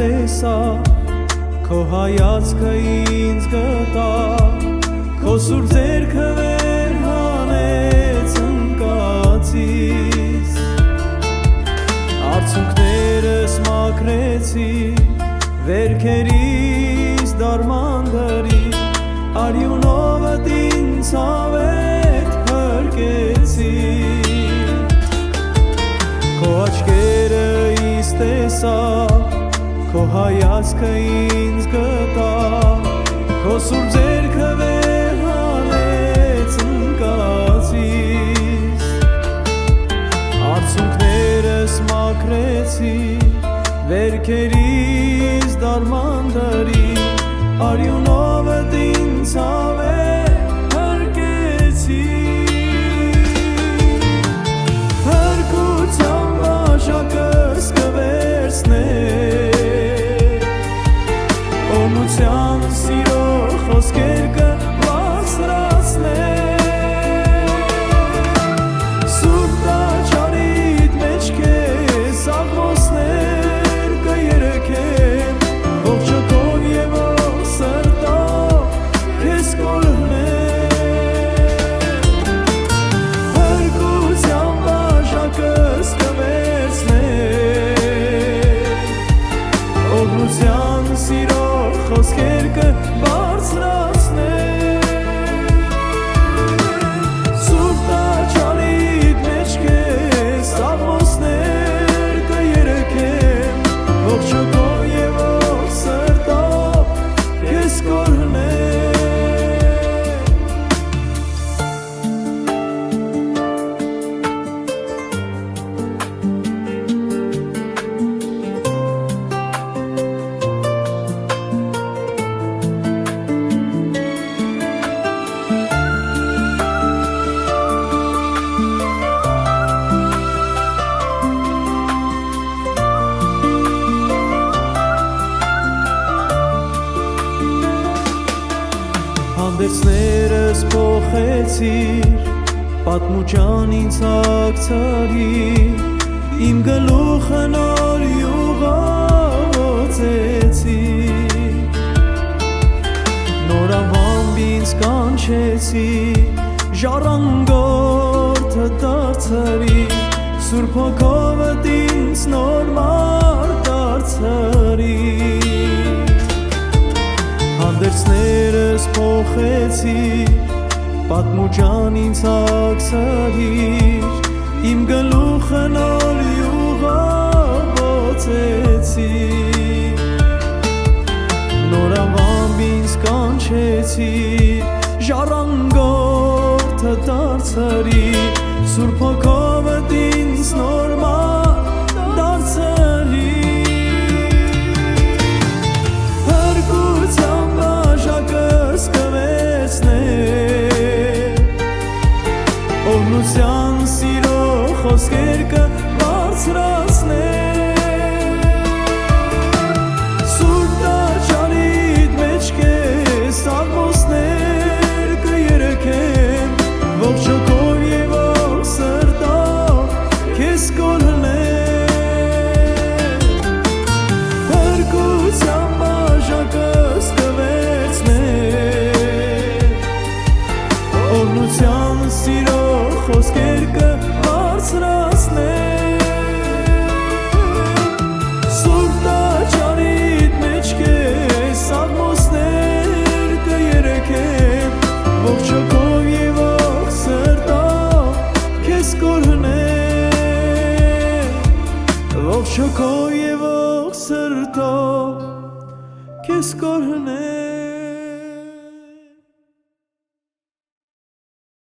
տեսա, քո հայացքը ինձ գտա, քո սուր ձեռքը վեր հանեց ընկածից, արցունքներս մաքրեցի, վերքերիս դարմանդրի, արյունովդ ինձ հավետ փրկեցի, քո աչքերը ինձ տեսա, քո հայացքը ինձ գտա, քո սուր ձեռքը վեր հանեց ընկածից, արցունքներս մաքրեցի, վերքերիս դարմանդրի, արյունովդ ինձ հավետ փրկեցի, փրկության բաժակս կվերցնես, օրհնության սիրո խոսքեր կբարձրացնես, սուրբ տաճարիդ մեջ քեզ աղմոսներ կերեքեն, ողջակով և ողջ սրտով քեզ կօրհնեն, փրկության բաժակս կվերցնես, օրհնության սիրո խոսքեր կբարձրացնես, սուրբ տաճարիդ մեջ քեզ աղմոսներ կերեքեն, ողջակով և ողջ սրտով քեզ կօրհնեն, հանդերձներս փոխեցիր, պատմուճան ինձ հագցրիր, իմ գլուխը նոր յուղացեցիր, նոր ավամբ ինձ կանչեցիր, ժառանգորդը դարձրիր, Սուրբ Հոգովդ ինձ նոր մարդ դարձրիր, հանդերձներս փոխեցիր, պատմուճան ինձ հագցրիր, իմ գլուխը նոր յուղացեցիր, նոր ավամբ ինձ կանչեցիր, ժառանգորդը դարձրիր, Սուրբ Հոգովդ ինձ նոր մարդ դարձրիր, փրկության բաժակս կվերցնես, օրհնության սիրո խոսքեր կբարձրացնես, սուրբ տաճարիդ մեջ քեզ աղմոսներ կերեքեն, ողջակով և ողջ սրտով քեզ կօրհնեն, փրկության բաժակս կվերցնես, օրհնության սիրո խոսքեր կբարձրացնես, սուրբ տաճարիդ մեջ քեզ աղմոսներ կերեքեն, ողջակով և ողջ սրտով քեզ կօրհնեն, ողջակով և ողջ սրտով քեզ կօրհնեն։